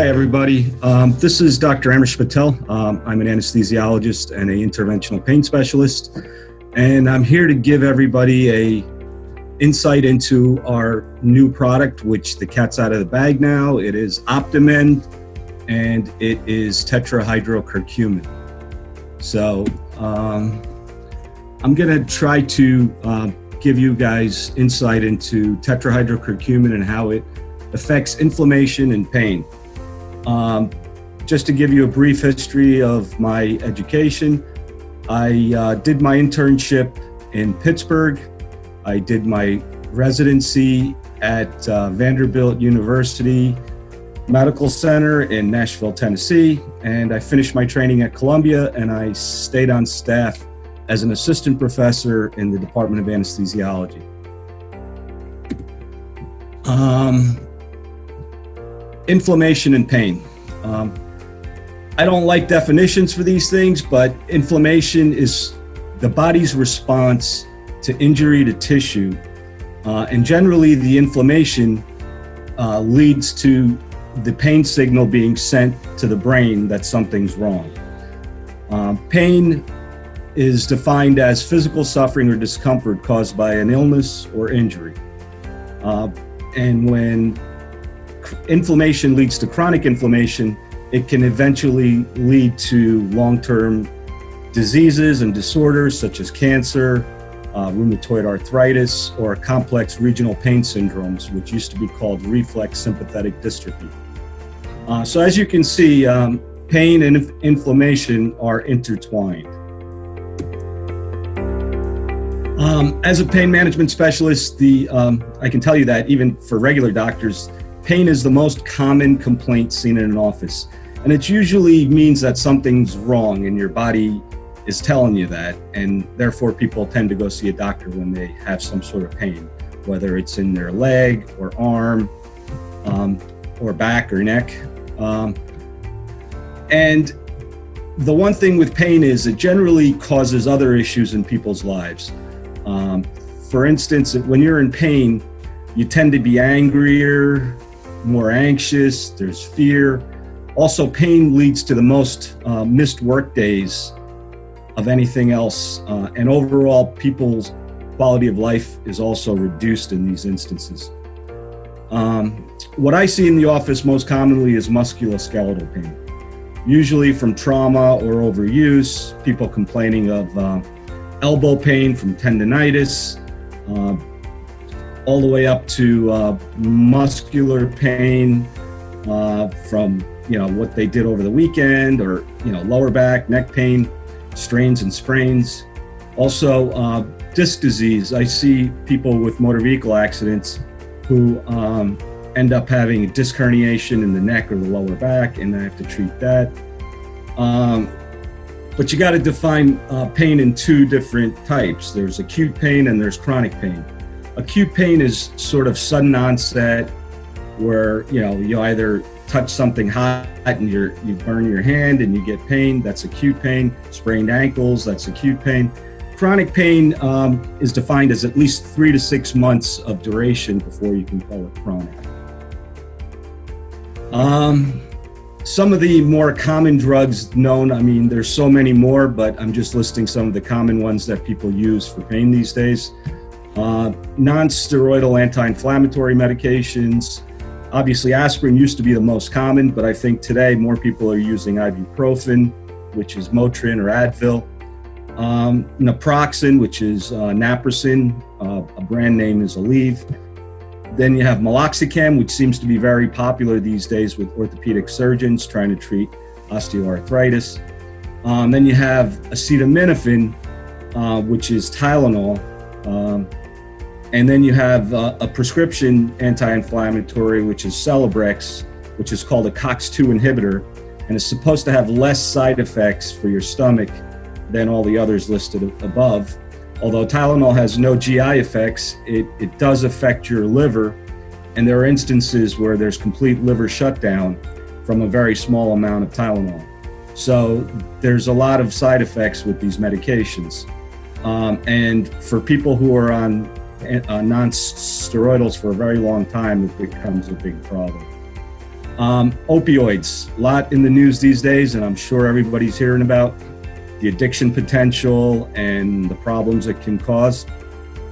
Hi, everybody. This is Dr. Patel. I'm an anesthesiologist and an interventional pain specialist, and I'm here to give everybody a insight into our new product, which the cat's out of the bag now. It is Optimend, and it is tetrahydrocurcumin. So I'm going to try to give you guys insight into tetrahydrocurcumin and how it affects inflammation and pain. Just to give you a brief history of my education, I did my internship in Pittsburgh. I did my residency at Vanderbilt University Medical Center in Nashville, Tennessee, and I finished my training at Columbia, and I stayed on staff as an assistant professor in the Department of Anesthesiology. Inflammation and pain. I don't like definitions for these things, but inflammation is the body's response to injury to tissue. And generally the inflammation leads to the pain signal being sent to the brain that something's wrong. Pain is defined as physical suffering or discomfort caused by an illness or injury. And when inflammation leads to chronic inflammation, it can eventually lead to long-term diseases and disorders such as cancer, rheumatoid arthritis, or complex regional pain syndromes, which used to be called reflex sympathetic dystrophy. So as you can see, pain and inflammation are intertwined. As a pain management specialist, I can tell you that even for regular doctors, pain is the most common complaint seen in an office. And it usually means that something's wrong and your body is telling you that. And therefore people tend to go see a doctor when they have some sort of pain, whether it's in their leg or arm, or back or neck. And the one thing with pain is it generally causes other issues in people's lives. For instance, when you're in pain, you tend to be angrier, more anxious, there's fear. Also, pain leads to the most missed work days of anything else. And overall, people's quality of life is also reduced in these instances. What I see in the office most commonly is musculoskeletal pain, usually from trauma or overuse, people complaining of elbow pain from tendonitis, all the way up to muscular pain from what they did over the weekend, or lower back, neck pain, strains and sprains. Also disc disease. I see people with motor vehicle accidents who end up having a disc herniation in the neck or the lower back, and I have to treat that. But you got to define pain in two different types. There's acute pain and there's chronic pain. Acute pain is sort of sudden onset, where you either touch something hot and you burn your hand and you get pain. That's acute pain. Sprained ankles, that's acute pain. Chronic pain is defined as at least 3 to 6 months of duration before you can call it chronic. Some of the more common drugs known, there's so many more, but I'm just listing some of the common ones that people use for pain these days. Non-steroidal anti-inflammatory medications. Obviously, aspirin used to be the most common, but I think today more people are using ibuprofen, which is Motrin or Advil. Naproxen, which is Naprosyn, a brand name is Aleve. Then you have meloxicam, which seems to be very popular these days with orthopedic surgeons trying to treat osteoarthritis. Then you have acetaminophen, which is Tylenol. And then you have a prescription anti-inflammatory, which is Celebrex, which is called a COX-2 inhibitor, and is supposed to have less side effects for your stomach than all the others listed above. Although Tylenol has no GI effects, it does affect your liver, and there are instances where there's complete liver shutdown from a very small amount of Tylenol. So there's a lot of side effects with these medications. And for people who are on non-steroidals for a very long time, it becomes a big problem. Opioids, a lot in the news these days, and I'm sure everybody's hearing about the addiction potential and the problems it can cause.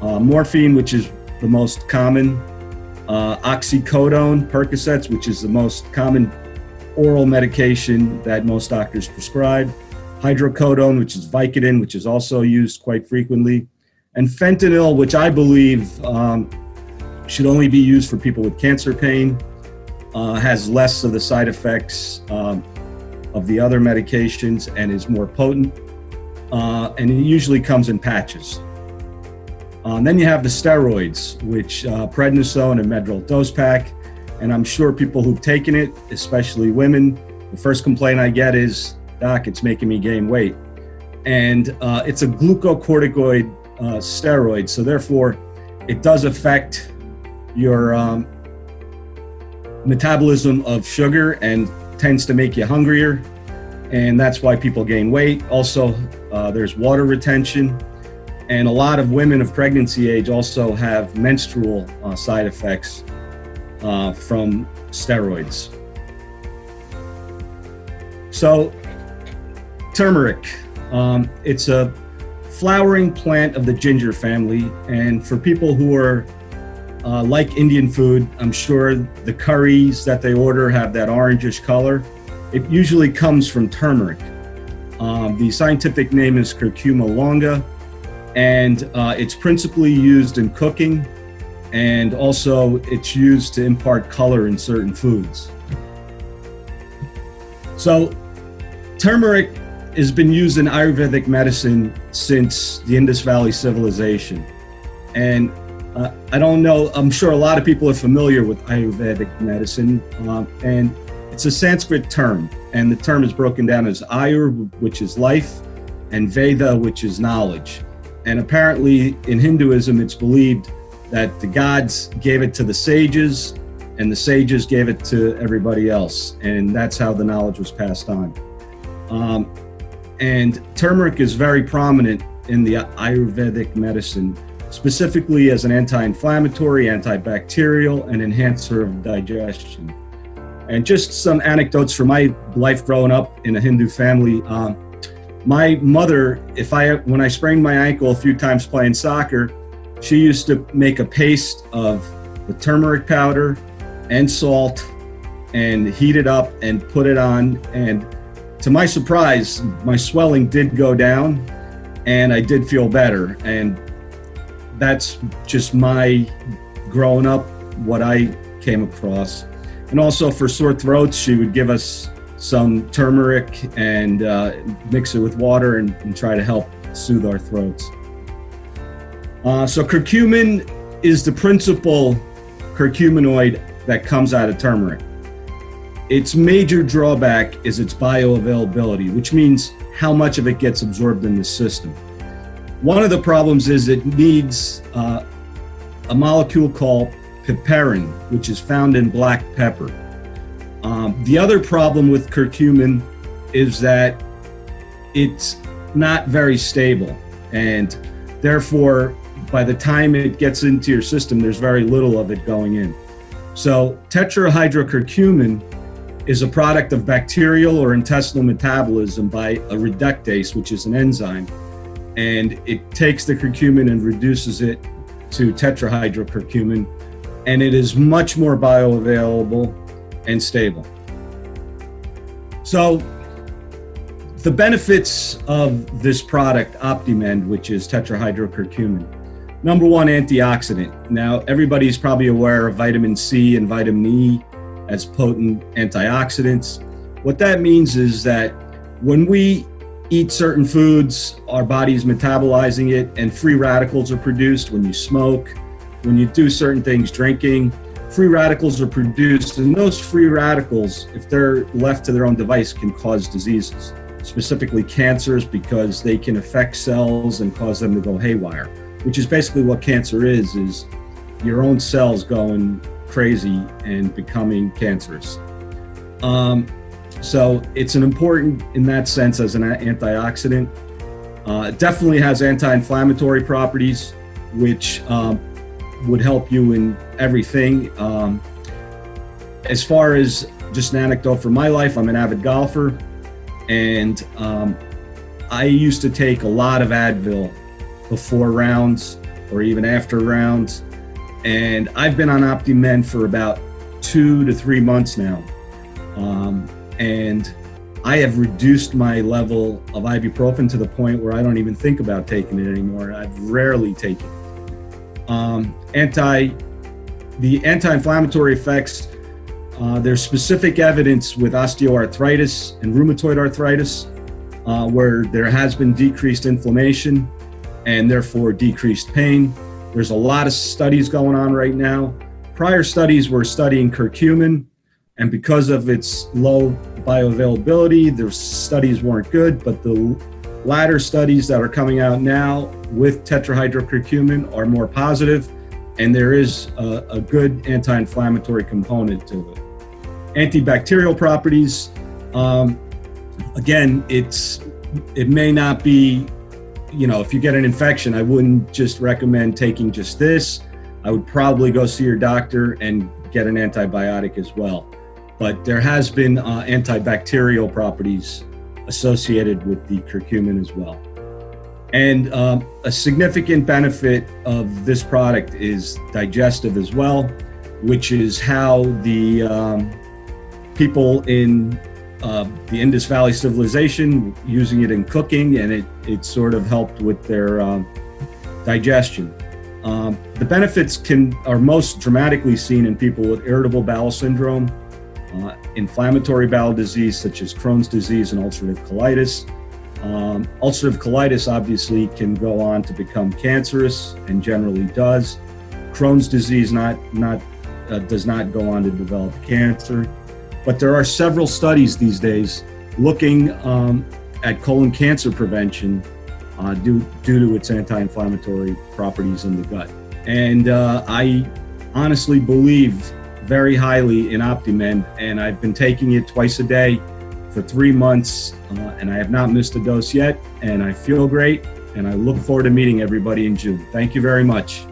Morphine, which is the most common, oxycodone, Percocets, which is the most common oral medication that most doctors prescribe, hydrocodone, which is Vicodin, which is also used quite frequently, and fentanyl, which I believe should only be used for people with cancer pain, has less of the side effects of the other medications and is more potent, and it usually comes in patches. Then you have the steroids, which prednisone and Medrol dose pack, and I'm sure people who've taken it, especially women, the first complaint I get is, "Doc, it's making me gain weight." And it's a glucocorticoid steroid, so therefore it does affect your metabolism of sugar and tends to make you hungrier, and that's why people gain weight. Also, there's water retention, and a lot of women of pregnancy age also have menstrual side effects from steroids. So, turmeric, it's a flowering plant of the ginger family, and for people who are like Indian food, I'm sure the curries that they order have that orangish color. It usually comes from turmeric. The scientific name is Curcuma longa, and it's principally used in cooking, and also it's used to impart color in certain foods. So turmeric has been used in Ayurvedic medicine since the Indus Valley civilization. And I don't know, I'm sure a lot of people are familiar with Ayurvedic medicine, and it's a Sanskrit term, and the term is broken down as Ayur, which is life, and Veda, which is knowledge. And apparently in Hinduism, it's believed that the gods gave it to the sages, and the sages gave it to everybody else, and that's how the knowledge was passed on. And turmeric is very prominent in the Ayurvedic medicine, specifically as an anti-inflammatory, antibacterial, and enhancer of digestion. And just some anecdotes from my life growing up in a Hindu family. My mother, when I sprained my ankle a few times playing soccer, she used to make a paste of the turmeric powder and salt and heat it up and put it on. And to my surprise, my swelling did go down and I did feel better. And that's just my growing up, what I came across. And also for sore throats, she would give us some turmeric and mix it with water and try to help soothe our throats. So curcumin is the principal curcuminoid that comes out of turmeric. Its major drawback is its bioavailability, which means how much of it gets absorbed in the system. One of the problems is it needs a molecule called piperin, which is found in black pepper. The other problem with curcumin is that it's not very stable, and therefore, by the time it gets into your system, there's very little of it going in. So tetrahydrocurcumin is a product of bacterial or intestinal metabolism by a reductase, which is an enzyme, and it takes the curcumin and reduces it to tetrahydrocurcumin, and it is much more bioavailable and stable. So the benefits of this product, Optimend, which is tetrahydrocurcumin. Number one, antioxidant. Now, everybody's probably aware of vitamin C and vitamin E as potent antioxidants. What that means is that when we eat certain foods, our body's metabolizing it, and free radicals are produced when you smoke, when you do certain things, drinking. Free radicals are produced, and those free radicals, if they're left to their own device, can cause diseases, specifically cancers, because they can affect cells and cause them to go haywire, which is basically what cancer is your own cells going crazy and becoming cancerous. So it's an important in that sense as an antioxidant. It definitely has anti-inflammatory properties, which would help you in everything. As far as just an anecdote from my life. I'm an avid golfer, and I used to take a lot of Advil before rounds or even after rounds. And I've been on Optimend for about 2 to 3 months now. And I have reduced my level of ibuprofen to the point where I don't even think about taking it anymore. I've rarely taken it. The anti-inflammatory effects, there's specific evidence with osteoarthritis and rheumatoid arthritis, where there has been decreased inflammation and therefore decreased pain. There's a lot of studies going on right now. Prior studies were studying curcumin, and because of its low bioavailability, their studies weren't good, but the latter studies that are coming out now with tetrahydrocurcumin are more positive, and there is a good anti-inflammatory component to it. Antibacterial properties, again, it may not be, if you get an infection, I wouldn't just recommend taking just this. I would probably go see your doctor and get an antibiotic as well. But there has been antibacterial properties associated with the curcumin as well. And a significant benefit of this product is digestive as well, which is how the people in the Indus Valley civilization using it in cooking, and it sort of helped with their digestion. The benefits are most dramatically seen in people with irritable bowel syndrome, inflammatory bowel disease such as Crohn's disease and ulcerative colitis. Ulcerative colitis obviously can go on to become cancerous and generally does. Crohn's disease does not go on to develop cancer. But there are several studies these days looking at colon cancer prevention due to its anti-inflammatory properties in the gut. And I honestly believe very highly in Optimend, and I've been taking it twice a day for 3 months, and I have not missed a dose yet, and I feel great, and I look forward to meeting everybody in June. Thank you very much.